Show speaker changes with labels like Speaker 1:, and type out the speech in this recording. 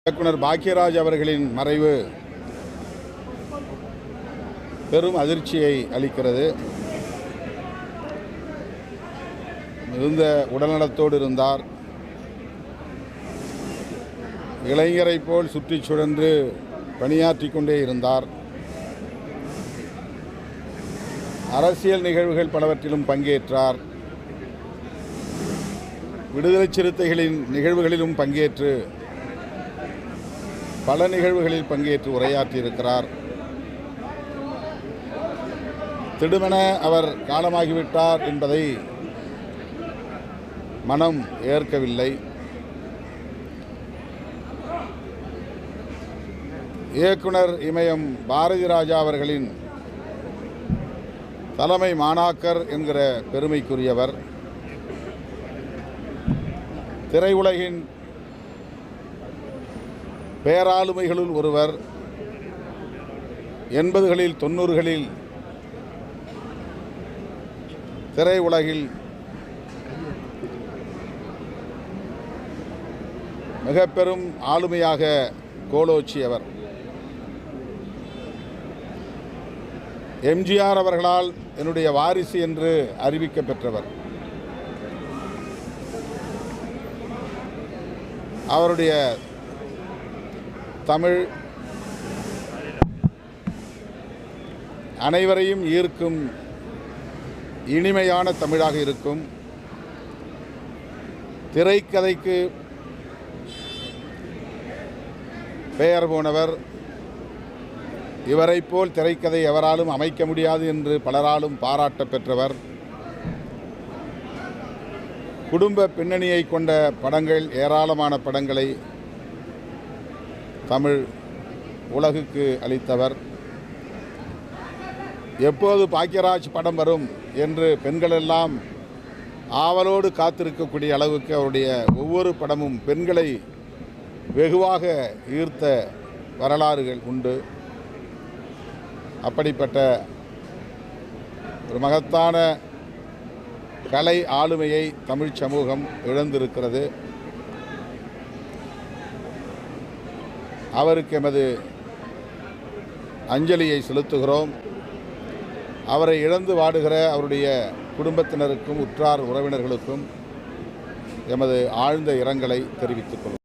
Speaker 1: இயக்குனர் பாக்யராஜ் அவர்களின் மறைவு பெரும் அதிர்ச்சியை அளிக்கிறது. மிகுந்த உடல்நலத்தோடு இருந்தார். இளைஞரை போல் சுற்றிச் சுழன்று பணியாற்றிக் கொண்டே இருந்தார். அரசியல் நிகழ்வுகள் பலவற்றிலும் பங்கேற்றார். விடுதலை சிறுத்தைகளின் நிகழ்வுகளிலும் பங்கேற்று பல நிகழ்வுகளில் பங்கேற்று உரையாற்றியிருக்கிறார். திடுமென அவர் காலமாகிவிட்டார் என்பதை மனம் ஏற்கவில்லை. இயக்குனர் இமயம் பாரதி ராஜா அவர்களின் தலைமை மாணாக்கர் என்கிற பெருமைக்குரியவர். திரையுலகின் பேராளுமைகளுள் ஒருவர். 80களில் 90களில் திரையுலகில் மிக பெரும் ஆளுமையாக கோலோச்சியவர். எம்ஜிஆர் அவர்களால் என்னுடைய வாரிசு என்று அறிவிக்க பெற்றவர். அவருடைய தமிழ் அனைவரையும் ஈர்க்கும் இனிமையான தமிழாக இருக்கும். திரைக்கதைக்கு பெயர் போனவர். இவரைப் போல் திரைக்கதை எவராலும் அமைக்க முடியாது என்று பலராலும் பாராட்ட பெற்றவர். குடும்ப பின்னணியை கொண்ட படங்கள், ஏராளமான படங்களை தமிழ் உலகுக்கு அளித்தவர். எப்போது பாக்யராஜ் படம் வரும் என்று பெண்களெல்லாம் ஆவலோடு காத்திருக்கக்கூடிய அளவுக்கு அவருடைய ஒவ்வொரு படமும் பெண்களை வெகுவாக ஈர்த்த வரலாறுகள் உண்டு. அப்படிப்பட்ட ஒரு மகத்தான கலை ஆளுமையை தமிழ் சமூகம் இழந்திருக்கிறது. அவருக்கு எமது அஞ்சலியை செலுத்துகிறோம். அவரை இழந்து வாடுகிற அவருடைய குடும்பத்தினருக்கும் உற்றார் உறவினர்களுக்கும் எமது ஆழ்ந்த இரங்கலை தெரிவித்துக் கொள்கிறோம்.